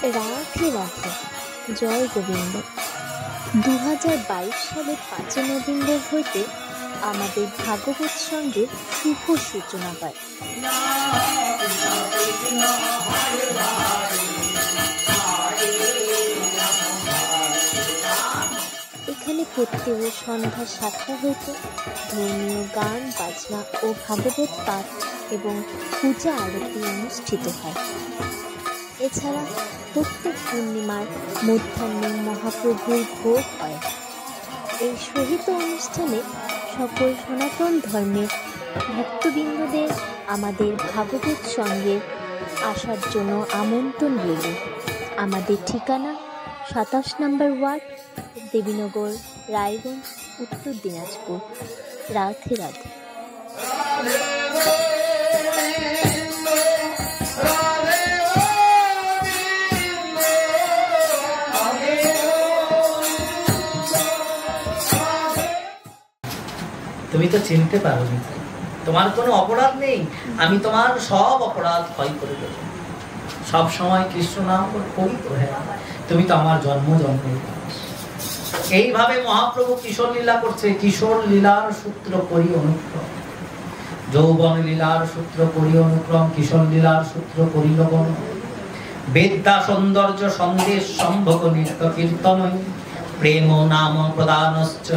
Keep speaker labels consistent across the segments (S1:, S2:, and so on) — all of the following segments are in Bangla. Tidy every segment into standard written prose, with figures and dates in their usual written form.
S1: রাধে রাধে, জয় গোবিন্দ। 2022 সালের 5 নভেম্বর হইতে আমাদের ভাগবত সঙ্গের শুভ সূচনা হয়। এখানে প্রত্যেক সন্ধ্যা 7টা হইতে ধর্মীয় গান বাজনা ও ভাগবত পাঠ এবং পূজা আরতি অনুষ্ঠিত হয়। এছাড়া প্রত্যেক পূর্ণিমার মধ্যাহ্নে মহাপ্রভুর ভোগ হয়। এই সহিত অনুষ্ঠানে সকল সনাতন ধর্মের ভক্তবৃন্দদের আমাদের ভাগবত সঙ্গে আসার জন্য আমন্ত্রণ রইল। আমাদের ঠিকানা 27 নম্বর ওয়ার্ড, দেবীনগর, রায়গঞ্জ, উত্তর দিনাজপুর। রাধে রাধে।
S2: তুমি তো চিনতে পারোনি, তোমার কোনো অপরাধ নেই। আমি তোমার সব অপরাধ ক্ষয় করে দেব। সব সময় কৃষ্ণ নাম করি তো। হ্যাঁ, তুমি তো আমার জন্ম এইভাবে মহাপ্রভু কিশোর লীলা করছে। কিশোর লীলার সূত্র করি অনুক্রম, যৌবন লীলার সূত্র করি অনুক্রম, কিশোর লীলার সূত্র করি লগন। বেদ্যা সৌন্দর্য সন্দেশ সম্ভোগ নৃত্য কীর্তন, প্রেম নাম প্রদানশ্চ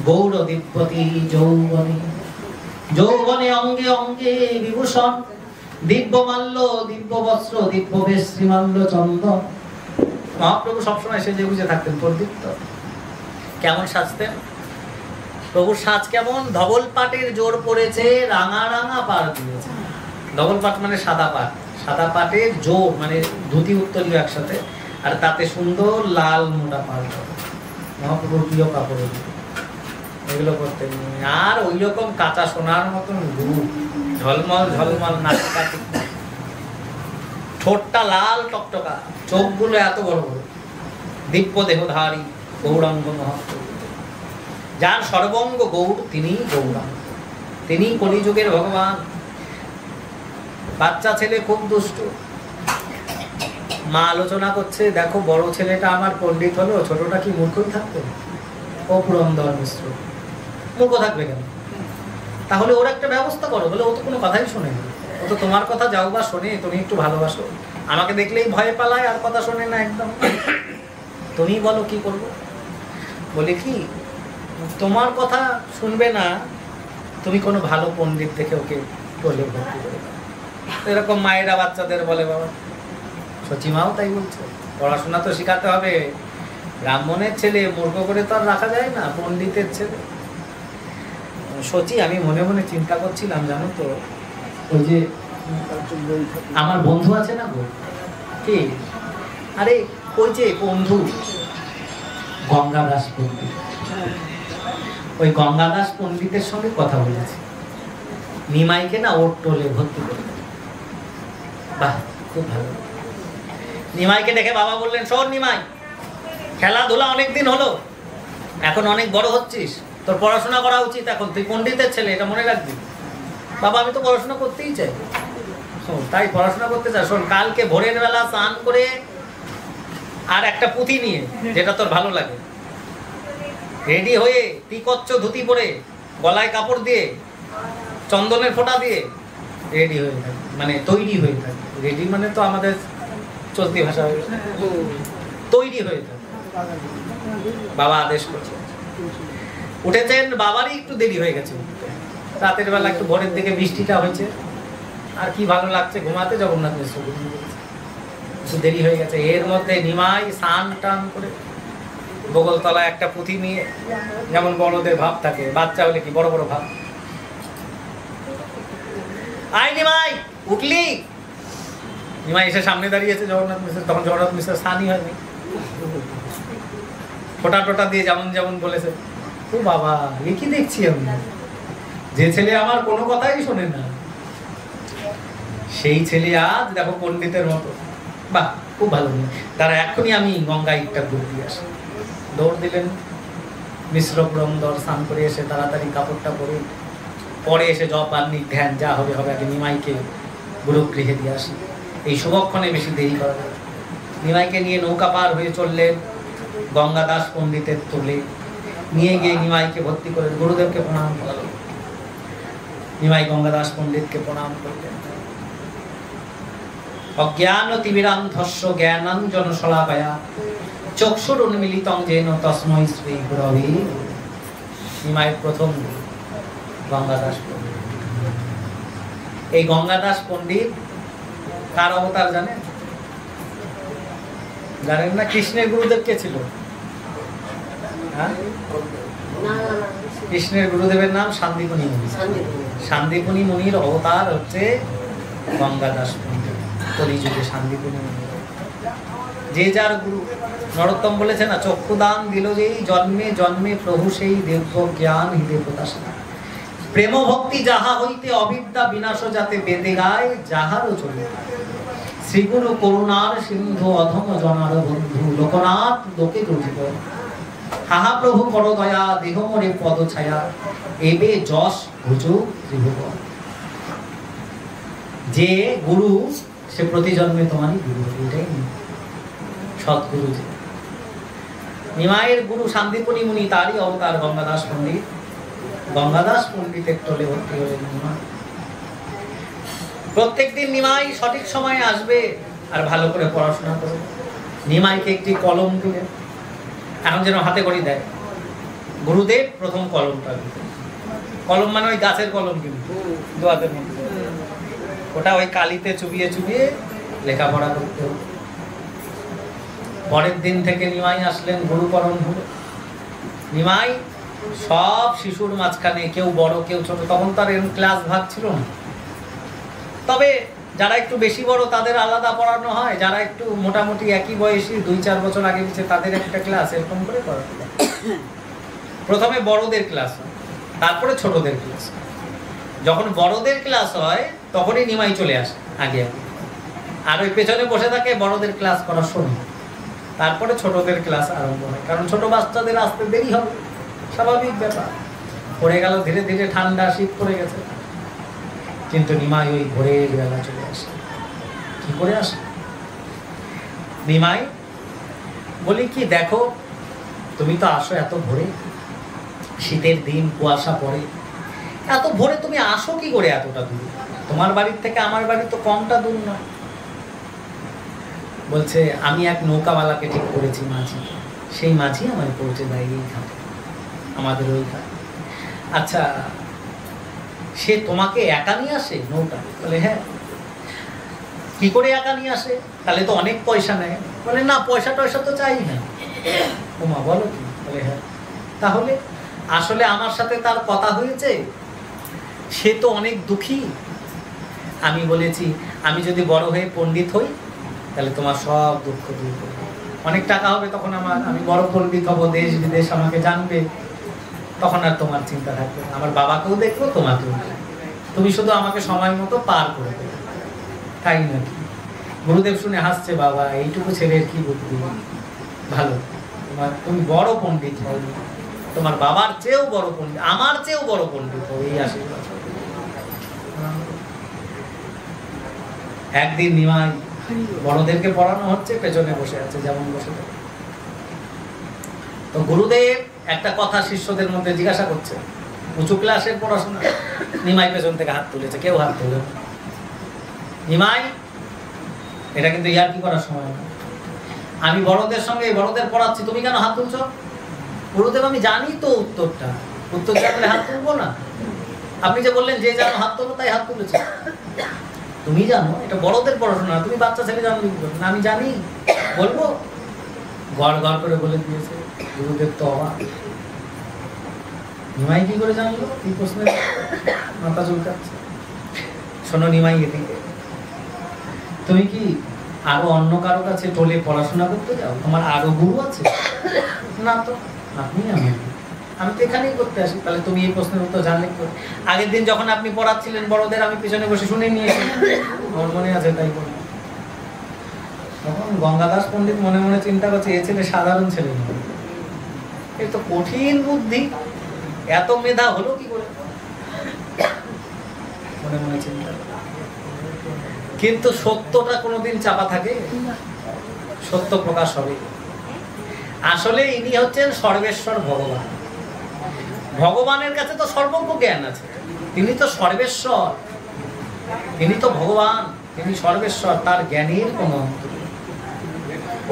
S2: গৌর দিব্যতি যৌবনে। যৌবনে অঙ্গে অঙ্গে বিভূষণ, দিব্য মাল্য, দিব্য বস্ত্র, দিব্য বেশ, শ্রীমাল্য চন্দন। মহাপ্রভু সবসময় সেজে গুজে থাকতেন, প্রদীপ্ত। কেমন সাজতেন? প্রভুর সাজ কেমন? ধবল পাটের জোর পড়েছে, রাঙা রাঙা পাড় দিয়েছে। ধবল পাট মানে সাদা পাট, সাদা পাটের জোর মানে ধুতি উত্তরীয় একসাথে, আর তাতে সুন্দর লাল মোটা পাড়। মহাপ্রভুর প্রিয় কাপড় এগুলো করতেন। আর ওই রকম কাঁচা সোনার মতন রূপ, ঝলমল ঝলমল নাচকাটি, ঠোঁটটা লাল টকটকা, চোখগুলো এত বড় বড়, দিব্য দেহধারী গৌরাঙ্গ মহাপ্রভু। যার সর্বঙ্গ গৌর, তিনি গৌরাঙ্গ, তিনি কলিযুগের ভগবান। বাচ্চা ছেলে খুব দুষ্ট। মা আলোচনা করছে, দেখো বড় ছেলেটা আমার পণ্ডিত হলো, ছোটটা কি মূর্খই থাকবে? ও পুরন্দর মিশ্র, মূর্খ থাকবে কেন? তাহলে ওর একটা ব্যবস্থা করো। বলে, ও তো কোনো কথাই শোনে না, ও তো তোমার কথা যাও বা শোনে, তুমি একটু ভালোবাসো, আমাকে দেখলেই ভয় পালায় আর কথা শোনে না একদম। তুমি বলো কি করবো? বলে কি, তোমার কথা শুনবে না, তুমি কোনো ভালো পণ্ডিত দেখে ওকে বলে ভর্তি করে দাও। এরকম মায়েরা বাচ্চাদের বলে। বাবা সচিমাও তাই বলছে, পড়াশোনা তো শেখাতে হবে। ব্রাহ্মণের ছেলে মূর্খ করে তো আর রাখা যায় না, পণ্ডিতের ছেলে। সচি, আমি মনে মনে চিন্তা করছিলাম, জানো তো, ওই যে আমার বন্ধু আছে না গো, কি, আরে ওই যে বন্ধু গঙ্গাদাস পণ্ডিত, ওই গঙ্গাদাস পণ্ডিতের সঙ্গে কথা বলেছি। নিমাইকে না ওর টোলে ভর্তি করে। বাহ, খুব ভালো। নিমাইকে দেখে বাবা বললেন, শোন নিমাই, খেলাধুলা অনেকদিন হলো, এখন অনেক বড় হচ্ছিস, তোর পড়াশোনা করা উচিত এখন, তুই পণ্ডিতের ছেলে, এটা মনে রাখবি। বাবা, আমি তো পড়াশোনা করতেই চাই। শোন, তাই পড়াশোনা করতে চাই, শোন, কালকে ভোরের বেলা স্নান করে আর একটা পুঁথি নিয়ে, যেটা তোর ভালো লাগে, রেডি হয়ে তিকচ্ছ ধুতি পরে, গলায় কাপড় দিয়ে, চন্দনের ফোঁটা দিয়ে রেডি হয়ে থাকে, মানে তৈরি হয়ে থাকে। রেডি মানে তো আমাদের চলতি ভাষা হয়ে গেছে, তৈরি হয়ে থাকে। বাবা আদেশ করছে। উঠেছেন, বাবারই একটু দেরি হয়ে গেছে, রাতের বেলা একটু ভোরের দিকে বৃষ্টিটা হয়েছে, আর কি ভালো লাগছে ঘুমাতে, জগন্নাথ মিশ্র একটু দেরি হয়ে গেছে। এর মধ্যে নিমাই স্নান টান করে বগলতলায় একটা পুঁথি নিয়ে, যেমন বড়দের ভাব থাকে, বাচ্চা হলে কি বড় বড় ভাব, আয় নিমাই, উঠলি? নিমাই এসে সামনে দাঁড়িয়েছে জগন্নাথ মিশ্র। তখন জগন্নাথ মিশ্র স্নানই হয়নি, ফোটা টোটা দিয়ে যেমন যেমন বলেছে। ও বাবা, এ কি দেখছি আমি, যে ছেলে আমার কোনো কথাই শোনে না, সেই ছেলে আজ দেখো পণ্ডিতের মতো। বাহ, খুব ভালো। তারা এখনই আমি গঙ্গা ইটটা দৌড় দিয়ে আসি। দৌড় দিলেন মিশ্র পুরন্দর, স্নান করে এসে তাড়াতাড়ি কাপড়টা পরে, পরে এসে জপ আনি ধ্যান, যা হবে হবে, আগে নিমাইকে গুরুগৃহে দিয়ে আসি। এই শুভক্ষণে বেশি দেরি করা যাবে। নিমাইকে নিয়ে নৌকা পার হয়ে চললেন গঙ্গাদাস পণ্ডিতের তোলে, নিয়ে গিয়ে নিমাইকে ভর্তি করে গুরুদেবকে প্রণাম করলেন। নিমাই গঙ্গাদাস পণ্ডিতকে প্রণাম করলেন। অজ্ঞান তিমিরান্ধস্য জ্ঞানাঞ্জন শলাকয়া চক্ষুর উন্মিলিতং যেন তস্মৈ শ্রী গুরবে। নিমাইয়ের প্রথম গঙ্গাদাস পণ্ডিত। এই গঙ্গাদাস পণ্ডিত কার অবতার জানেন? জানেন না? কৃষ্ণের গুরুদেব কে ছিল? কৃষ্ণের গুরুদেবের নাম শান্তিপুনি মুনি। শান্তিপুনি মুনির অবতার হচ্ছে গঙ্গাদাস পণ্ডিত। কলিযুগে শান্তিপুনি মুনি যে যার গুরু। নরোত্তম বলেছে না, চক্ষুদান দিল যেই জন্মে জন্মে প্রভু সেই দেব্য জ্ঞান হৃদে প্রকাশ। প্রেম ভক্তি যাহা হইতে অবিদ্যা বিনাশ যাতে বেদে গায় যাহারও চলে। শ্রীগুরু করুণার সিন্ধু অধম জনার বন্ধু লোকনাথ লোকে রচিত। হাহা প্রভু কর দয়া দেহ মরে পদ ছায়া এবে যশ ভুজু ত্রিভুবন। যে গুরু সে প্রতি জন্মে তোমারই গুরু। এটাই সৎগুরু। যে নিমাইয়ের গুরু শান্তিপুনি মুনি, তারই অবতার গঙ্গাদাস পণ্ডিত। গঙ্গাদাস পণ্ডিতের টোলে ভর্তি হলেন নিমাই। প্রত্যেকদিন নিমাই সঠিক সময়ে আসবে আর ভালো করে পড়াশোনা করবে। নিমাইকে একটি কলম দিলেন, এখন যেন হাতে করে দেয়। গুরুদেব প্রথম কলমটা দিতেন। কলম মানে ওই গাছের কলম, কিন্তু দোয়াতের মধ্যে ওটা ওই কালিতে চুবিয়ে চুবিয়ে লেখাপড়া করতে হতো। পরের দিন থেকে নিমাই আসলেন, গুরুকরণ হলো। নিমাই সব শিশুর মাঝখানে, কেউ বড় কেউ ছোট, তখন তার এরকম ক্লাস ভাগ ছিল না। তবে যারা একটু বেশি বড় তাদের আলাদা পড়ানো হয়, যারা একটু মোটামুটি একই বয়সী 2-4 বছর আগে পিছিয়ে তাদের একটা ক্লাস এরকম করে পড়ানো হয়। প্রথমে বড়দের ক্লাস হয়, তারপরে ছোটদের ক্লাস। যখন বড়দের ক্লাস হয় তখনই নিমাই চলে আসে আগে আগে, আর ওই পেছনে বসে থাকে বড়দের ক্লাস করা শোনে। তারপরে ছোটদের ক্লাস আরম্ভ হয়, কারণ ছোট বাচ্চাদের আসতে দেরি হবে, স্বাভাবিক ব্যাপার। পড়ে গেল ধীরে ধীরে, ঠান্ডা শীত পড়ে গেছে। কিন্তু নিমাই ওই ভোরের বেলা চলে আসে। কি করে আসে? নিমাই বলি কি, দেখো তুমি তো আসো এত ভোরে, শীতের দিন, কুয়াশা পড়ে, এত ভোরে তুমি আসো কি করে এতটা দূর? তোমার বাড়ির থেকে আমার বাড়ি তো কমটা দূর নয়। বলছে আমি এক নৌকাওয়ালাকে ঠিক করেছি, মাঝি। সেই মাঝি আমায় পৌঁছে দেয় এই ঘাটে, আমাদের ওই ঘাটে। আচ্ছা, সে তোমাকে একা নিয়ে আসে নৌকা? বলে হ্যাঁ। কি করে একা নিয়ে আসে? তাহলে তো অনেক পয়সা নেয়। বলে না, পয়সা টয়সা তো চাই না। ওমা, বলো কি? বলে হ্যাঁ। তাহলে আসলে আমার সাথে তার কথা হয়েছে, সে তো অনেক দুঃখী। আমি বলেছি আমি যদি বড় হয়ে পণ্ডিত হই তাহলে তোমার সব দুঃখ দূর করবো, অনেক টাকা হবে তখন আমার, আমি বড় পণ্ডিত হবো, দেশ বিদেশ আমাকে জানবে, তখন আর তোমার চিন্তা থাকবে না। আমার বাবাকেও দেখবো, তোমাকেও দেখবো, তুমি শুধু আমাকে সময় মতো পার করে দেবে। তাই নাকি? গুরুদেব শুনে হাসছে, বাবা এইটুকু ছেলের কি বুদ্ধি, ভালো, তুমি বড় পণ্ডিত হও, তোমার বাবার চেয়েও বড় পণ্ডিত, আমার চেয়েও বড় পণ্ডিত হও, এই আশীর্বাদ। একদিন নিমাই বড়দেরকে পড়ানো হচ্ছে, পেছনে বসে আছে যেমন বসে থাকে। তো গুরুদেব একটা কথা শিষ্যদের মধ্যে জিজ্ঞাসা করছে, উঁচু ক্লাসের পড়াশোনা। নিমাই পেছন থেকে হাত তুলেছে, কেউ হাত তুলে না। নিমাই, এটা কিন্তু ইয়ার্কি করার সময় না, আমি বড়দের সঙ্গে বড়দের পড়াচ্ছি, তুমি কেন হাত তুলছো? গুরুদেব আমি জানি তো উত্তরটা, উত্তর জানলে হাত তুলবো না? আপনি যে বললেন যে জানো হাত তুলবো, তাই হাত তুলেছে। তুমি জানো এটা বড়দের পড়াশোনা, তুমি বাচ্চা ছেলে জানো না? আমি জানি, বলবো? গড় গড় করে বলে দিয়েছে। গুরুদেব তো অবাক, নিমাই কি করে জানলো? এই প্রশ্নের মাথা চুলকাচ্ছে। শোনো নিমাই, এদিকে তুমি কি আরো অন্য কারো কাছে টোলে পড়াশোনা করতে যাও? তোমার আরো গুরু আছে? না তো, আপনি আমি তো এখানেই করতে আসি। তাহলে তুমি এই প্রশ্নের উত্তর জানলে কি? আগের দিন যখন আপনি পড়াচ্ছিলেন বড়দের, আমি পিছনে বসে শুনে নিয়েছি, আমার মনে আছে, তাই বলি। তখন গঙ্গাদাস পণ্ডিত মনে মনে চিন্তা করছে, এ ছেলে সাধারণ ছেলে নয়, এর তো কঠিন বুদ্ধি, এত মেধা হলো কি করে? মনে মনে চিন্তা। কিন্তু সত্যটা কোনোদিন চাপা থাকে? সত্য প্রকাশ হবে। আসলে ইনি হচ্ছেন সর্বেশ্বর ভগবান। ভগবানের কাছে তো সর্বজ্ঞ জ্ঞান আছে, তিনি তো সর্বেশ্বর, তিনি তো ভগবান, তিনি সর্বেশ্বর, তার জ্ঞানের কোনো অন্ত নেই।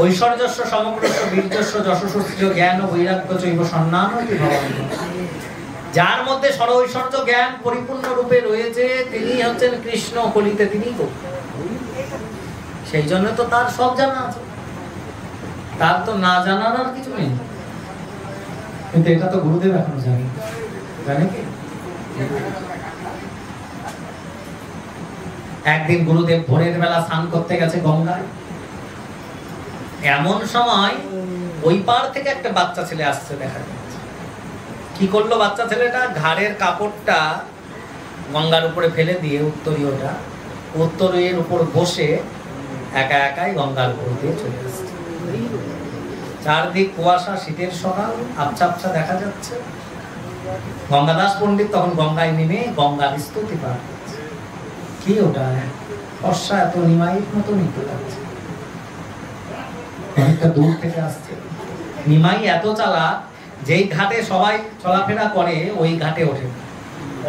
S2: ঐশ্বর্যস্য সমগ্রস্য বীর্যস্য যশস্য জ্ঞান ও বৈরাগ্য চৈব সন্ন্যানতি ভগবান। যার মধ্যে সর্বৈশ্বর্য জ্ঞান পরিপূর্ণ রূপে রয়েছে তিনি হচ্ছেন কৃষ্ণ, কলিতে তিনি গো। সেই জন্য তো তার সব জানা আছে, তার তো না জানার আর কিছু নেই। কিন্তু এটা তো গুরুদেব এখনো জানে, জানে কি? একদিন গুরুদেব ভোরের বেলা স্নান করতে গেছে গঙ্গায়। এমন সময় ওই পার থেকে একটা বাচ্চা ছেলে আসছে দেখা যাচ্ছে। কি করলো বাচ্চা ছেলেটা? ঘাড়ের কাপড়টা গঙ্গার উপরে ফেলে দিয়ে উত্তরীয়ের উপর বসে একা একাই গঙ্গার উপর দিয়ে চলে আসছে। চারদিক কুয়াশা, শীতের সকাল, আবছা আবছা দেখা যাচ্ছে। গঙ্গাদাস পণ্ডিত তখন গঙ্গায় নেমে গঙ্গার স্তুতি পাঠ করছে। কি ওটা? বর্ষা এত নিমাইয়ের মতো নিতে লাগছে, অনেকটা দূর থেকে আসছে। নিমাই এত চালাক, যেই ঘাটে সবাই চলাফেরা করে ওই ঘাটে ওঠে,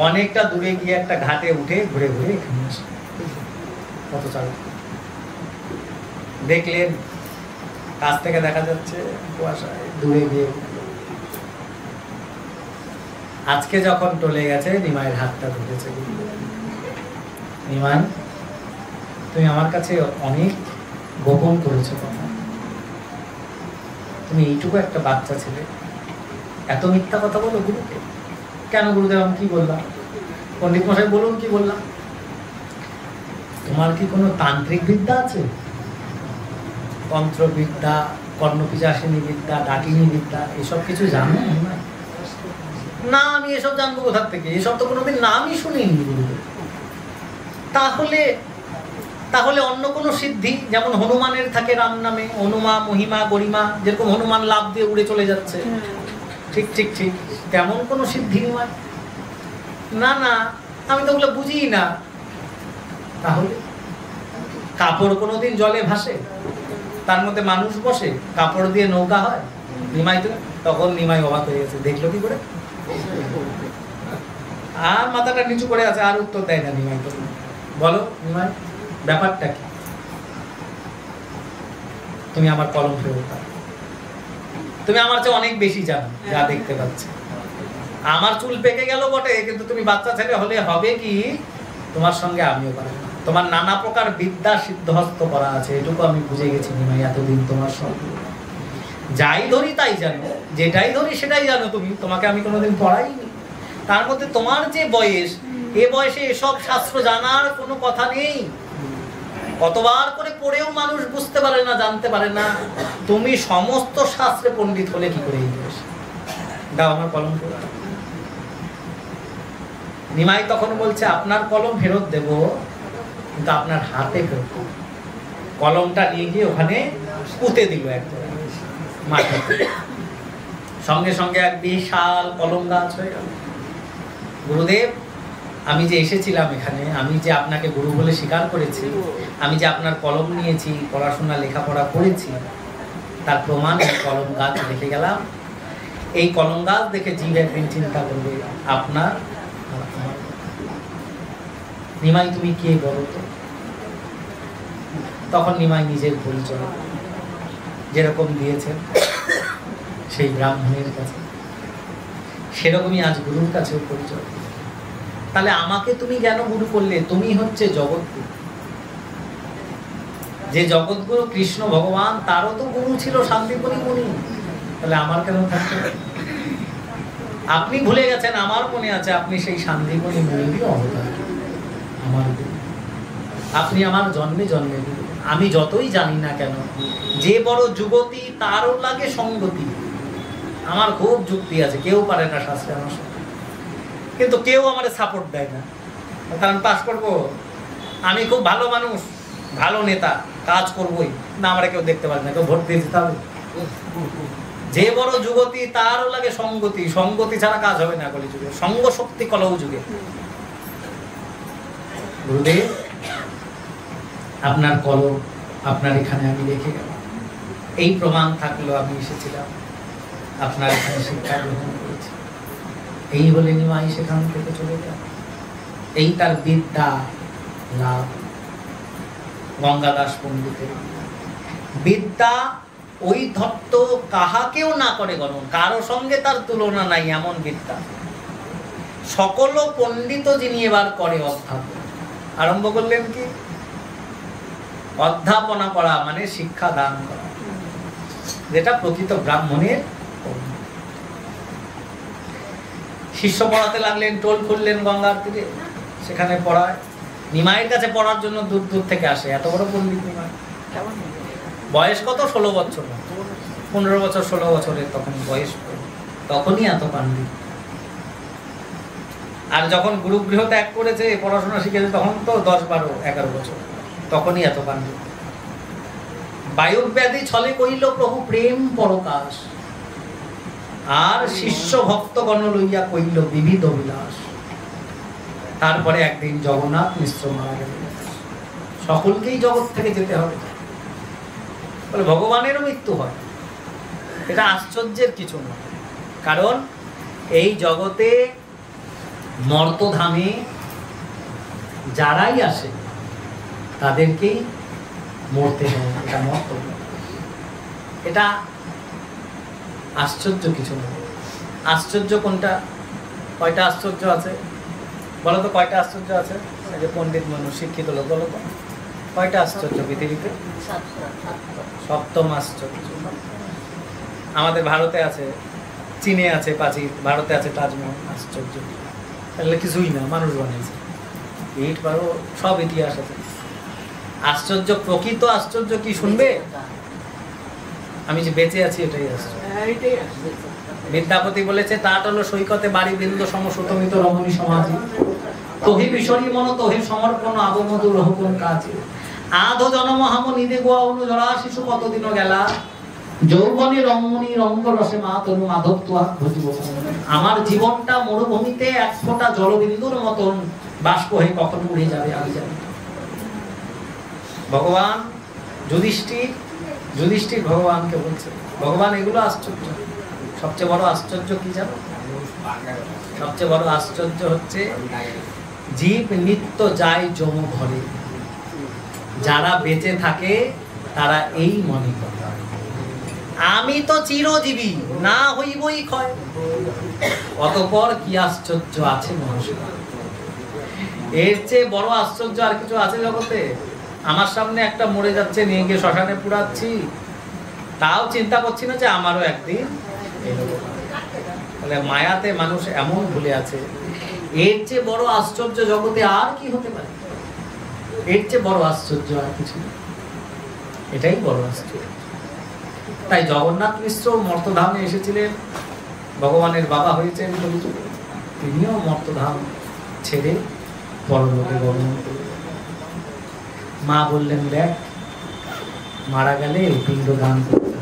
S2: অনেকটা দূরে গিয়ে একটা ঘাটে উঠে ঘুরে ঘুরে এখানে আসে। কত চালাক! দেখলেন কাছ থেকে দেখা যাচ্ছে কুয়াশায়, দূরে গিয়ে আজকে যখন টলে গেছে নিমাইয়ের হাতটা ধরেছে। নিমাই, তুমি আমার কাছে অনেক গোপন করেছো কথা, তুমি এইটুকু একটা বাচ্চা ছেলে, এত মিথ্যা কথা বলো গুরুকে। কেন গুরুদেব? আমি কি বললাম? পণ্ডিত মশাই বলুন কি বললাম? তোমার কি কোনো তান্ত্রিক বিদ্যা আছে? তন্ত্র বিদ্যা, কর্ণপিশাচিনী বিদ্যা, ডাকিনী বিদ্যা, এসব কিছু জানো? না, আমি এসব জানবো কোথা থেকে? এসব তো কোনোদিন নামই শুনিনি গুরুদেব। তাহলে অন্য কোনো সিদ্ধি, যেমন হনুমানের থাকে রাম নামে, হনুমা মহিমা গরিমা, যেরকম হনুমান লাভ দিয়ে উড়ে চলে যাচ্ছে, ঠিক ঠিক ঠিক তেমন কোনো সিদ্ধি নয়। না না, আমি তো ওগুলো বুঝি না। তাহলে কাপড় কোনোদিন জলে ভাসে, তার মধ্যে মানুষ বসে, কাপড় দিয়ে নৌকা হয়? নিমাই তো তখন নিমাই অবাক হয়ে গেছে, দেখলো কি করে? আর মাথাটা নিচু করে আছে, আর উত্তর দেয় না নিমাই। তো বলো নিমাই, ব্যাপারটা কি? তুমি আমার কলম ফেরত দাও। তুমি আমার চেয়ে অনেক বেশি জানো, যা দেখতে পাচ্ছি। আমার চুল পেকে গেল বটে, কিন্তু তুমি বাচ্চা ছেলে হলে হবে কি তোমার সঙ্গে আমিও পারবো না। তোমার নানা প্রকার বিদ্যা সিদ্ধহস্ত করা আছে, এটুকু আমি বুঝে গেছি নিমাই এতদিন তোমার সঙ্গে। যাই ধরি তাই জানো, যেটাই ধরি সেটাই জানো তুমি, তোমাকে আমি কোনোদিন পড়াইনি। তার মধ্যে তোমার যে বয়স, এ বয়সে এসব শাস্ত্র জানার কোনো কথা নেই। কতবার করে পড়েও মানুষ বুঝতে পারে না, জানতে পারে না। তুমি সমস্ত শাস্ত্রে পণ্ডিত হলে কি করে? দাও আমার কলম ফেরত। নিমাই তখন বলছে, আপনার কলম ফেরত দেব, কিন্তু আপনার হাতে ফেরত। কলমটা নিয়ে গিয়ে ওখানে পুঁতে দিল একটা মাটিতে। সঙ্গে সঙ্গে এক বিশাল কলম গাছ হয়ে গেল। গুরুদেব, আমি যে এসেছিলাম এখানে, আমি যে আপনাকে গুরু বলে স্বীকার করেছি, আমি যে আপনার কলম নিয়েছি, পড়াশোনা লেখাপড়া করেছি, তার প্রমাণ এই কলম গাছ দেখে গেলাম। এই কলম গাছ দেখে জীব একদিন চিন্তা করবে আপনার। নিমাই, তুমি কে বলো তো? তখন নিমাই নিজের পরিচয় যেরকম দিয়েছেন সেই ব্রাহ্মণের কাছে, সেরকমই আজ গুরুর কাছেও পরিচয়। তাহলে আমাকে তুমি কেন গুরু করলে? তুমি হচ্ছে জগৎগুরু। যে জগৎগুরু কৃষ্ণ ভগবান, তারও তো গুরু ছিল শান্তিপনি মুনি, তাহলে আমার কেন থাকতে? আপনি ভুলে গেছেন, আমার মনে আছে আপনি সেই শান্তিপনি মুনিরই অবতার, আমার গুরু। আপনি আমার জন্মে জন্মে গুরু। আমি যতই জানি না কেন, যে বড় যুগতি তারও লাগে সঙ্গতি। আমার খুব যুক্তি আছে, কেউ পারে না শাস্ত্রে আমার সঙ্গে, কিন্তু কেউ আমার সাপোর্ট দেয় না। কারণ পাস করবো, আমি খুব ভালো মানুষ, ভালো নেতা, কাজ করবোই না, আমরা কেউ দেখতে পারে না, কেউ ভোট দিয়ে দিতে হবে। যে বড় যুগতি তারও লাগে সঙ্গতি, সঙ্গতি ছাড়া কাজ হবে না কলি যুগে, সঙ্গ শক্তি কলৌ যুগে। গুরুদেব, আপনার কলম আপনার এখানে আমি রেখে গেলাম। এই প্রমাণ থাকলো আমি এসেছিলাম, আপনার এখানে শিক্ষা গ্রহণ করেছি। এই বলে নিমাই সেখান থেকে চলে যান। এই তার বিদ্যা লাভ। গঙ্গাদাস পণ্ডিতের বিদ্যা ওই ধত্ত কাহাকেও না করে গণন, কারো সঙ্গে তার তুলনা নাই, এমন বিদ্যা। সকল পণ্ডিত যিনি এবার করে অধ্যাপন। আরম্ভ করলেন কি? অধ্যাপনা করা মানে শিক্ষা দান করা, যেটা প্রকৃত ব্রাহ্মণের। শিষ্য পড়াতে লাগলেন, টোল খুললেন গঙ্গার তীরে, সেখানে পড়ায়। নিমাইয়ের কাছে পড়ার জন্য দূর দূর থেকে আসে, এত বড় পণ্ডিত নিমাই। বয়স কত? 16 বছর, 15 বছর 16 বছরের তখন বয়স, তখনই এত পাণ্ডিত। আর যখন গুরুগৃহ ত্যাগ করেছে, পড়াশোনা শিখেছে, তখন তো 10, 12, 11 বছর, তখনই এত পাণ্ডিত। বায়ুক ব্যাধি ছলে কইল প্রভু প্রেম পরকাশ, আর শিষ্য ভক্তগণ লইয়া কইল বিবিধ বিলাস। তারপরে একদিন জগন্নাথ মিশ্র মারা গেল। সকলকেই জগৎ থেকে যেতে হবে, বলে ভগবানেরও মৃত্যু হয়। এটা আশ্চর্যের কিছু নয়, কারণ এই জগতে মর্তধামে যারাই আসে তাদেরকেই মরতে হয়। এটা মর্ত, এটা আশ্চর্য কিছু নয়। আশ্চর্য কোনটা? কয়টা আশ্চর্য আছে বলো তো? কয়টা আশ্চর্য আছে? যে পণ্ডিত মানুষ, শিক্ষিত লোক, বলো তো কয়টা আশ্চর্য পৃথিবীতে? 7ম আশ্চর্য। আমাদের ভারতে আছে, চীনে আছে প্রাচীর, ভারতে আছে তাজমহল। আশ্চর্য তাহলে কিছুই না, মানুষ বানিয়েছে। ইট পারো, সব ইতিহাস আছে। আশ্চর্য, প্রকৃত আশ্চর্য কি শুনবে? আমি যে বেঁচে আছি, এটাই আশ্চর্য। বিদ্যাপতি বলেছে, তাট হলো সৈকতে বাড়ি বিন্দু সমসুতমিত রমণী সমাজী, তহি বিশরী মন তহি সমর্পণ আবমধু রহপন কাজে, আধো জনমহাম নিদে গোয়া অনু জরা শিশু কতদিন গেলা, যৌবনী রমণী রঙ্গ রসে মা তনু মাধব তোয়া ঘটিব। আমার জীবনটা মরুভূমিতে এক ফোঁটা জলবিন্দুর মতন বাষ্প হয়ে কখন উড়ে যাবে আমি জানি। ভগবান যুধিষ্ঠির ভগবানকে বলছে, ভগবান এগুলো আশ্চর্য। সবচেয়ে বড় আশ্চর্য কি জানো? সবচেয়ে বড় আশ্চর্য হচ্ছে জীব নিত্য যায় যম ঘরে। যারা বেঁচে থাকে তারা এই মনে করে, আমি তো চিরজীবী, না হইবই ক্ষয়। অতঃপর কি আশ্চর্য আছে মানুষের? এর চেয়ে বড় আশ্চর্য আর কিছু আছে জগতে? আমার সামনে একটা মরে যাচ্ছে, নিয়ে গিয়ে শ্মশানে পুরাচ্ছি, তাও চিন্তা করছি না যে আমারও একদিন। তাহলে মায়াতে মানুষ এমন ভুলে আছে। এর চেয়ে বড় আশ্চর্য জগতে আর কি হতে পারে? এর চেয়ে বড় আশ্চর্য আর কিছু, এটাই বড় আশ্চর্য। তাই জগন্নাথ মিশ্র মর্তধামে এসেছিলেন, ভগবানের বাবা হয়েছেন, তিনিও মর্তধাম ছেড়ে পরলোকে গমন করলেন। মা বললেন, দেখ মারা গেলে পিণ্ড দান করতে,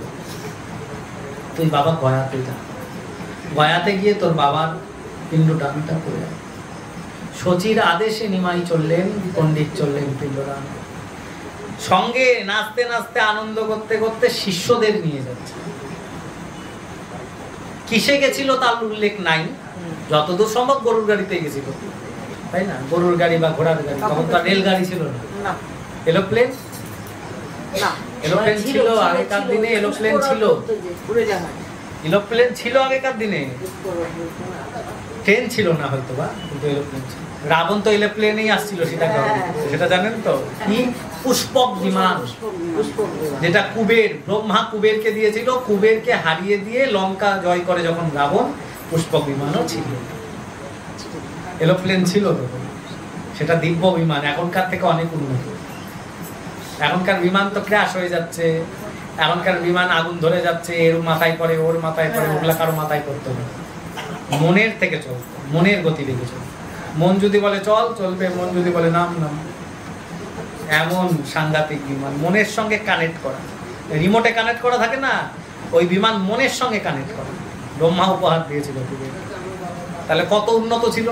S2: তুই বাবা গয়াতে যা, গয়াতে গিয়ে তোর বাবার পিণ্ড দানটা করে। শচীর আদেশে নিমাই চললেন, পণ্ডিত চললেন পিণ্ড দান। সঙ্গে নাচতে নাচতে আনন্দ করতে করতে শিষ্যদের নিয়ে যাচ্ছে। কিসে গেছিল তার উল্লেখ নাই, যতদূর সম্ভব গরুর গাড়িতে গেছিল, তাই না? গরুর গাড়ি বা ঘোড়ার গাড়ি, তখন তো রেলগাড়ি ছিল না। এরোপ্লেন ছিল আগেকার দিনে, এরোপ্লেন ছিল, এরোপ্লেন ছিল আগেকার দিনে, ট্রেন ছিল না হয়তো বা, কিন্তু এরোপ্লেন ছিল। রাবণ তো এরোপ্লেনেই আসছিল, সেটা জানেন তো? কি পুষ্পক বিমান, যেটা কুবের, ব্রহ্মা কুবেরকে দিয়েছিল। কুবেরকে হারিয়ে দিয়ে লঙ্কা জয় করে যখন রাবণ, পুষ্পক বিমানও ছিল, এরোপ্লেন ছিল তখন। সেটা দিব্য বিমান, এখনকার থেকে অনেক উন্নত। এখনকার বিমান তো ক্র্যাশ হয়ে যাচ্ছে, এখনকার বিমান আগুন ধরে যাচ্ছে, এর মাথায় পড়ে, ওর মাথায় পড়ে, ওগুলা কারো মাথায় পড়তো না। মনের থেকে চলতো, মনের গতি দেখে চলতো। মন যদি বলে চল, চলবে, মন যদি বলে নাম, নাম। এমন সাংঘাতিক বিমান, মনের সঙ্গে কানেক্ট করা। রিমোটে কানেক্ট করা থাকে না, ওই বিমান মনের সঙ্গে কানেক্ট করা। ব্রহ্মা উপহার দিয়েছিল। তাহলে কত উন্নত ছিল?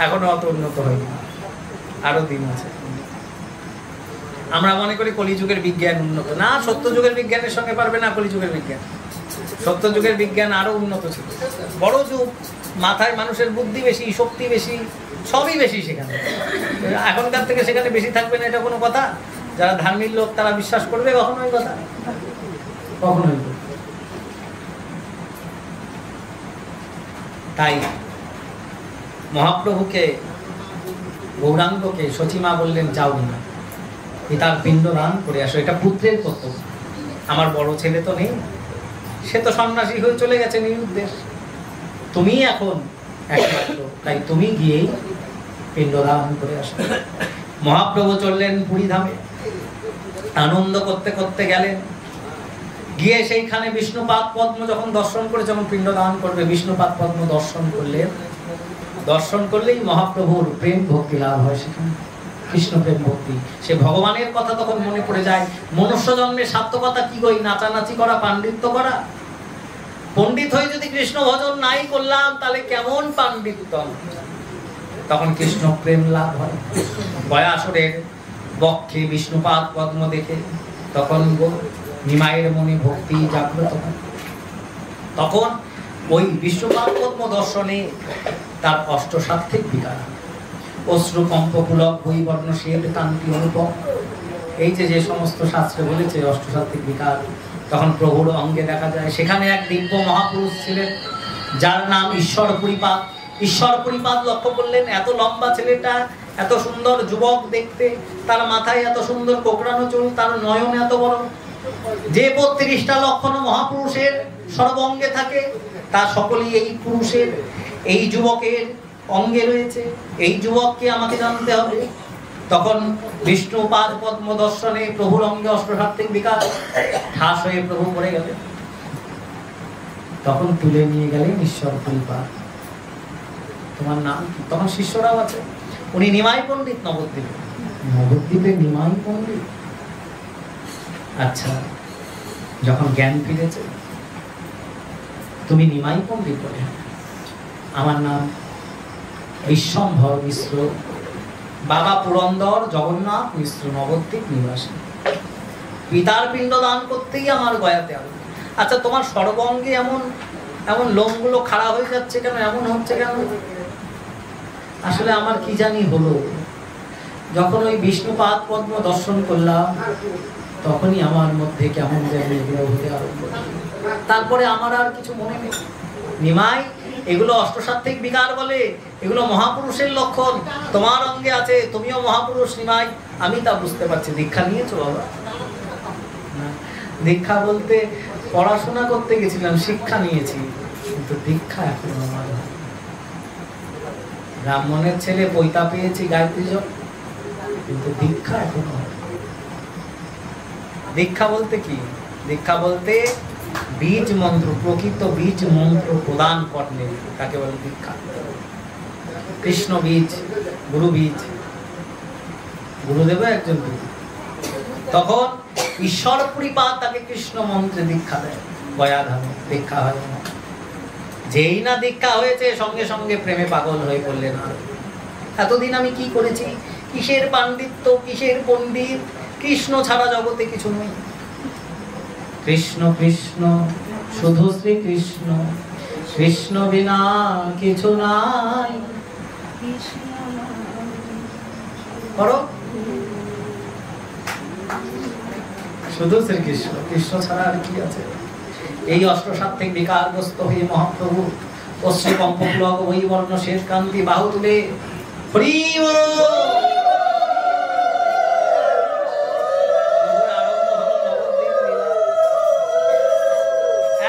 S2: এখনো অত উন্নত হয়নি, আরো দিন আছে। আমরা মনে করি কলিযুগের বিজ্ঞান উন্নত, না, সত্যযুগের বিজ্ঞানের সঙ্গে পারবে না কলিযুগের বিজ্ঞান। সত্যযুগের বিজ্ঞান আরো উন্নত ছিল, বড় যুগ, মাথায় মানুষের বুদ্ধি বেশি, শক্তি বেশি, সবই বেশি সেখানে। এখনকার থেকে সেখানে বেশি থাকবে না, এটা কোনো কথা? যারা ধার্মিক লোক তারা বিশ্বাস করবে কখনোই কথা? কখনোই। তাই মহাপ্রভুকে, গৌরাঙ্গকে সচিমা বললেন, যাও না, পিতার পিণ্ড দান করে আসো, এটা পুত্রের কর্তব্য। আমার বড় ছেলে তো নেই, সে তো সন্ন্যাসী হয়ে চলে গেছে নিরুদ্দেশ, তুমি এখন একমাত্র, তাই তুমি গিয়েই পিণ্ড দান করে আসো। মহাপ্রভু চললেন পুরী ধামে, আনন্দ করতে করতে গেলেন, গিয়ে সেইখানে বিষ্ণুপাদ পদ্ম যখন দর্শন করে, যখন পিণ্ড দান করবে, বিষ্ণুপাদ পদ্ম দর্শন করলেন। দর্শন করলেই মহাপ্রভুর প্রেম ভক্তি লাভ হয় সেখানে, কৃষ্ণ প্রেম ভক্তি। সে ভগবানের কথা তখন মনে পড়ে যায়। মনুষ্য জন্মে সার্থকতা কি গই? নাচানাচি করা, পাণ্ডিত্য করা। পণ্ডিত হয়ে যদি কৃষ্ণ ভজন নাই করলাম তাহলে কেমন পাণ্ডিত্য? তখন কৃষ্ণ প্রেম লাভ হয়। বয়াসুরের বক্ষে বিষ্ণুপাদ পদ্ম দেখে তখন নিমাইয়ের মনে ভক্তি জাগ্রত হয়। তখন ওই বিষ্ণুপাদ পদ্ম দর্শনে তার অষ্টসাত্ত্বিক বিকার, অশ্রু কম্পপুলক বৈবর্ণ শ্বেত কান্তি অনুপম, এই যে সমস্ত শাস্ত্রে বলেছে অষ্টসাত্ত্বিক বিকার, তখন প্রভুর অঙ্গে দেখা যায়। সেখানে এক দিব্য মহাপুরুষ ছিলেন যার নাম ঈশ্বর পরিপাদ। ঈশ্বর পরিপাদ লক্ষ্য করলেন, এত লম্বা ছেলেটা, এত সুন্দর যুবক দেখতে, তার মাথায় এত সুন্দর কোকড়ানো চুল, তার নয়ন এত বড়, যে ৩২টা লক্ষণ মহাপুরুষের সর্বঙ্গে থাকে তা সকলেই এই পুরুষের, এই যুবকের অঙ্গে রয়েছে। এই যুবককে আমাকে জানতে হবে। তখন বিষ্ণুপাদ পদ্ম দর্শনে প্রভুর অঙ্গে অষ্টসাত্ত্বিক বিকার, ঠাস হয়ে প্রভু পড়ে গেলেন। তখন তুলে নিয়ে গেলেন ঈশ্বর পরিপাদ। তোমার নাম কি? তখন শিষ্যরাও আছে। উনি নিমাই পণ্ডিত নবদ্বীপে। নবদ্বীপে নিমাই পণ্ডিত। আচ্ছা, যখন জ্ঞান ফিরেছে, তুমি নিমাই পণ্ডিত বলে? আমার নাম বিশ্বম্ভর মিশ্র, বাবা পুরন্দর জগন্নাথ মিশ্র, নবদ্বীপ নিবাসী। পিতার পিণ্ড দান করতেই আমার গয়াতে আলো। আচ্ছা, তোমার সর্বঙ্গে এমন এমন লোমগুলো খাড়া হয়ে যাচ্ছে কেন? এমন হচ্ছে কেন? আসলে আমার কি জানি হলো, যখন ওই বিষ্ণুপাদ পদ্ম দর্শন করলাম তখনই আমার মধ্যে কেমন জানি এগুলো হতে আরম্ভ। তারপরে আমার আর কিছু মনে নেই। নিমাই, এগুলো অষ্টসাত্ত্বিক বিকার বলে, এগুলো মহাপুরুষের লক্ষণ। তোমার অঙ্গে আছে, তুমিও মহাপুরুষ নিমাই। আমি তা বুঝতে পারছি। দীক্ষা নিয়েছো বাবা? দীক্ষা বলতে পড়াশোনা করতে গেছিলাম, শিক্ষা নিয়েছি, কিন্তু দীক্ষা এখনো আমার। ব্রাহ্মণের ছেলে, পৈতা পেয়েছি গায়ত্রী জপ, কিন্তু দীক্ষা এখনো। দীক্ষা বলতে কি? দীক্ষা বলতে বীজ মন্ত্র, প্রকৃত বীজ মন্ত্র প্রদান করলে তাকে বলে দীক্ষা। কৃষ্ণ বীজ, গুরু বীজ, গুরুদেব একজন বীজ। তখন ঈশ্বর পরিপাদ তাকে কৃষ্ণ মন্ত্রে দীক্ষা দেয়। গয়াধামে দীক্ষা হয়। যেই না দীক্ষা হয়েছে সঙ্গে সঙ্গে প্রেমে পাগল হয়ে পড়লেন। আর এতদিন আমি কি করেছি? কিসের পাণ্ডিত্য, কিসের পণ্ডিত? কৃষ্ণ ছাড়া জগতে কিছু নেই। কৃষ্ণ কৃষ্ণ শুধু শ্রীকৃষ্ণ, কৃষ্ণ বিনা কিছু নাই। করো, শুধু শ্রীকৃষ্ণ, কৃষ্ণ ছাড়া আর কি আছে? এই অষ্টসাত্ত্বিক বিকারগ্রস্ত হয়ে মহাপ্রভু অশ্রু কম্পপুলক বৈবর্ণ শ্বেত কান্তি বাহু তুলে হরি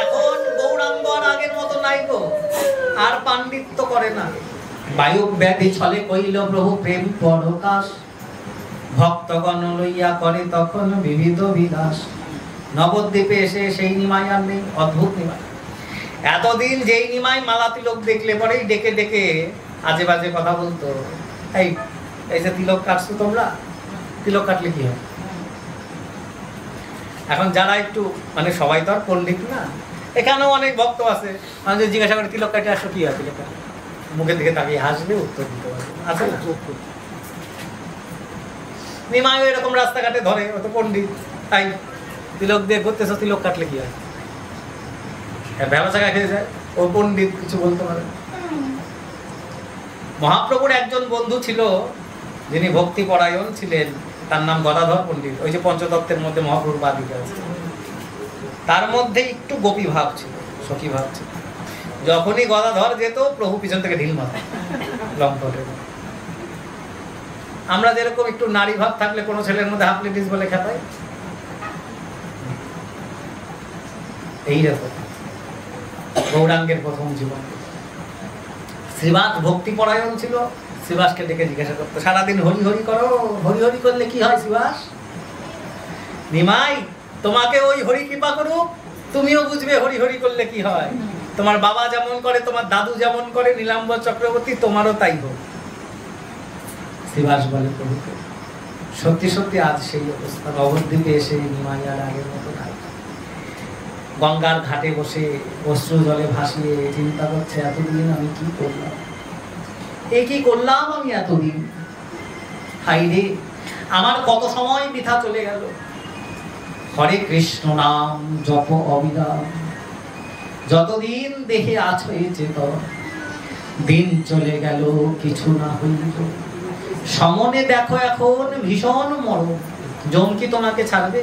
S2: এখন গৌরাঙ্গ আর আগের মতো নাই গো, আর পাণ্ডিত্য করে না। বায়ু ব্যাধি ছলে কইল প্রভু প্রেম পরকাশ, ভক্তগণ লইয়া করে তখন বিবিধ বিলাস। নবদ্বীপে এসে সেই নিমাই আর নেই। অদ্ভুত নিমাই। এতদিন যেই নিমাই মালা তিলক দেখলে পরেই ডেকে ডেকে আজে বাজে কথা বলতো। এই এই যে তিলক কাটছো তোমরা, তিলক কাটলে কি হয়? এখন যারা একটু মানে সবাই তো আর পণ্ডিত না, এখানেও অনেক ভক্ত আছে, মানে জিজ্ঞাসা করে তিলক কাটে আসো কি আছে, মুখের দিকে তাকিয়ে হাসবে, উত্তর দিতে পারবে। আছে না? নিমাইও এরকম রাস্তাঘাটে ধরে, ও তো পণ্ডিত, তাই তিলক দিয়ে করতেছ, তিলক কাটলে কি হয়, ব্যবসা খেয়ে যায়, ও পণ্ডিত, কিছু বলতে পারে। মহাপ্রভুর একজন বন্ধু ছিল যিনি ভক্তি পরায়ণ ছিলেন, তার নাম গদাধর পণ্ডিত। ওই যে পঞ্চতত্ত্বের মধ্যে মহাপ্রভুর বাদিকা আছে, তার মধ্যে একটু গোপী ভাব ছিল, সখী ভাব ছিল। যখনই গদাধর যেত, প্রভু পিছন থেকে ঢিল মারত লম্পটে। আমরা যেরকম একটু নারী ভাব থাকলে কোনো ছেলের মধ্যে হাফ লেডিস বলে খেপাই, এইরকম গৌরাঙ্গের প্রথম জীবন। শ্রীবাস ভক্তি পরায়ণ ছিল, শ্রীবাসকে ডেকে জিজ্ঞাসা করতো, সারাদিন হরি হরি করো, হরি হরি করলে কি হয় শ্রীবাস? নিমাই তোমাকে ওই হরি কৃপা করুক, তুমিও বুঝবে হরি হরি করলে কি হয়। তোমার বাবা যেমন করে, তোমার দাদু যেমন করে, নীলাম্বর চক্রবর্তী তোমারও তাই হোক। শ্রীবাস বলে, প্রভুকে সত্যি সত্যি আজ সেই অবস্থা, নবদ্বীপে এসে নিমাই আর আগের মতো নাই। গঙ্গার ঘাটে বসে অশ্রু জলে ভাসিয়ে চিন্তা করছে, এতদিন আমি কি করলাম, এ কি করলাম আমি এতদিন, হাই রে আমার কত সময় বৃথা চলে গেল। হরে কৃষ্ণ নাম জপ অবিরাম, যতদিন দেহে আছো এ চেতন, দিন চলে গেল কিছু না হইল, সমনে দেখো এখন ভীষণ মরণ, জম কি তোমাকে ছাড়বে?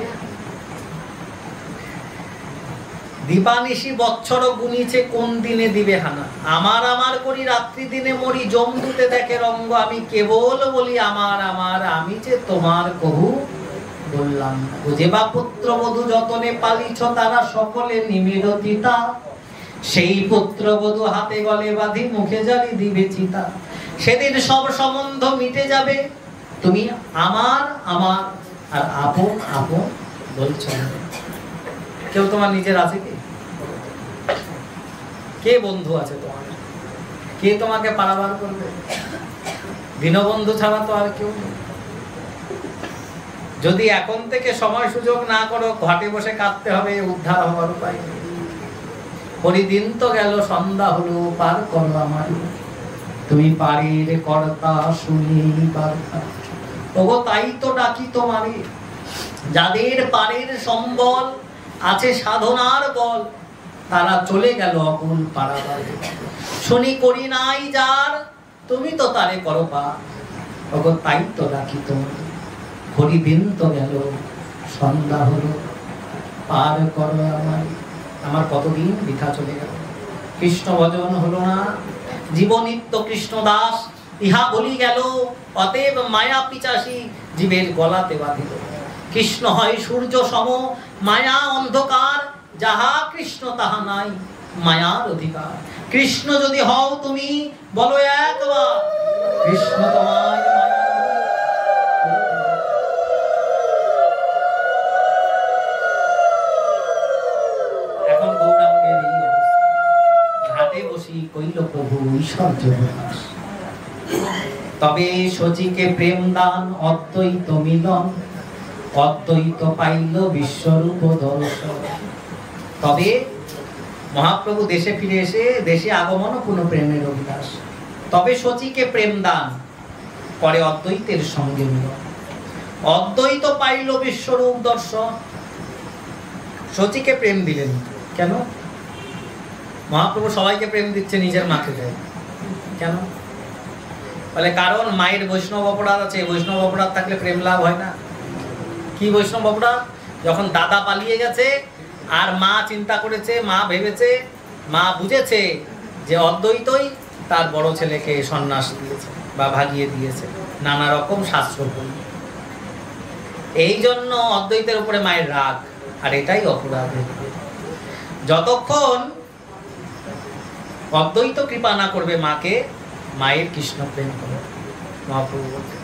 S2: দীপানিশি বৎসর গুনিছে কোন দিনে দিবে হানা, আমার আমার করি রাত্রি দিনে মরি, জমদূতে দেখে রঙ্গ, আমি কেবল বলি আমার আমার, আমি যে তোমার কহু বললাম। যে বা পুত্র বধূ যতনে পালিছ, তারা সকলে নিমিরতিতা, সেই পুত্র বধূ হাতে গলে বাঁধি, মুখে জালি দিবে চিতা। সেদিন সব সম্বন্ধ মিটে যাবে, তুমি আমার আমার আর আপন আপন বলছ। কেউ তোমার নিজের আছে কি? কে বন্ধু আছে তোমার? কে তোমাকে পারাবার করবে? দীনবন্ধু ছাড়া তো আর কেউ নেই। যদি এখন থেকে সময় সুযোগ না করো, ঘাটে বসে কাঁদতে হবে, উদ্ধার হওয়ার উপায় নেই। হরিদিন তো গেল, সন্ধ্যা হলো, পার করো আমার, তুমি পারের কর্তা শুনি বার্তা। ওগো তাই তো ডাকি তোমারে, যাদের পারের সম্বল আছে সাধনার বল, তারা চলে গেল অকুল পারাবারে। শুনি করি নাই যার, তুমি তো তারে করো পার। ওগো তাই তো ডাকি তোমারে, হরিদিন তো গেল, সন্ধ্যা হলো, পার করো আমায়। আমার কতদিন বৃথা চলে গেল, কৃষ্ণ ভজন হলো না, জীবনিত্য কৃষ্ণ দাস ইহা বলি গেল, অতএব মায়া পিচাসী জীবের গলাতে বাঁধিল। কৃষ্ণ হয় সূর্য সম, মায়া অন্ধকার, যাহা কৃষ্ণ তাহা নাই মায়ার অধিকার। কৃষ্ণ যদি হও তুমি, বলো একবার, কৃষ্ণ তোমায় এখন গৌরাঙ্গের এই অবস্থা, ঘাটে বসি কইল প্রভু ঐশ্বর্য প্রকাশ। তবে শচীকে প্রেম দান, অদ্বৈত মিলন, অদ্বৈত পাইল বিশ্বরূপ দর্শন। তবে মহাপ্রভু দেশে ফিরে এসে, দেশে আগমন কোনো প্রেমের অভিলাষ। তবে শচীকে প্রেম দান, পরে অদ্বৈতের সঙ্গে মিলন, অদ্বৈত পাইল বিশ্বরূপ দর্শন। শচীকে প্রেম দিলেন কেন? মহাপ্রভু সবাইকে প্রেম দিচ্ছে, নিজের মাকে দেয় কেন? বলে কারণ মায়ের বৈষ্ণব অপরাধ আছে, বৈষ্ণব অপরাধ থাকলে প্রেম লাভ হয় না। কি বৈষ্ণব অপরাধ? যখন দাদা পালিয়ে গেছে আর মা চিন্তা করেছে, মা ভেবেছে, মা বুঝেছে যে অদ্বৈতই তার বড় ছেলেকে সন্ন্যাস দিয়েছে বা ভাগিয়ে দিয়েছে, নানা রকম শাস্ত্র বলি। এই জন্য অদ্বৈতের উপরে মায়ের রাগ, আর এটাই অপরাধ। যতক্ষণ অদ্বৈত কৃপা না করবে মাকে, মায়ের কৃষ্ণ প্রেম করবে। মহাপ্রভু বলছেন,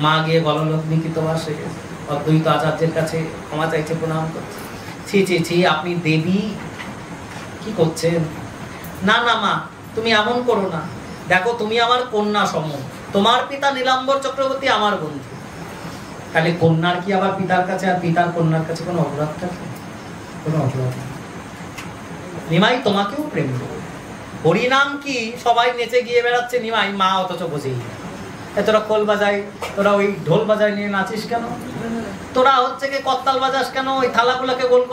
S2: মা গিয়ে গললগ্নিকিত বাসে অদ্বৈত আচার্যের কাছে ক্ষমা চাইছে, প্রণাম করছে। ছি ছি ছি, আপনি দেবী কি করছেন? না না মা, তুমি এমন করো না, দেখো তুমি আমার কন্যা সম, তোমার পিতা নীলাম্বর চক্রবর্তী আমার বন্ধু। তাহলে কন্যার কি আবার পিতার কাছে আর পিতার কন্যার কাছে কোনো অপরাধ থাকে? কোনো অপরাধ নেই। নিমাই তোমাকেও প্রেম করবে। হরিনাম কি সবাই নেচে গিয়ে বেড়াচ্ছে, নিমাই মা অথচ বোঝেই না। তোরা খোল বাজাই, তোরা ওই ঢোল বাজাই নিয়ে নাচিস কেন? তোরা হচ্ছে কি করতাল বাজাস কেন? ওই থালাগুলোকে গোল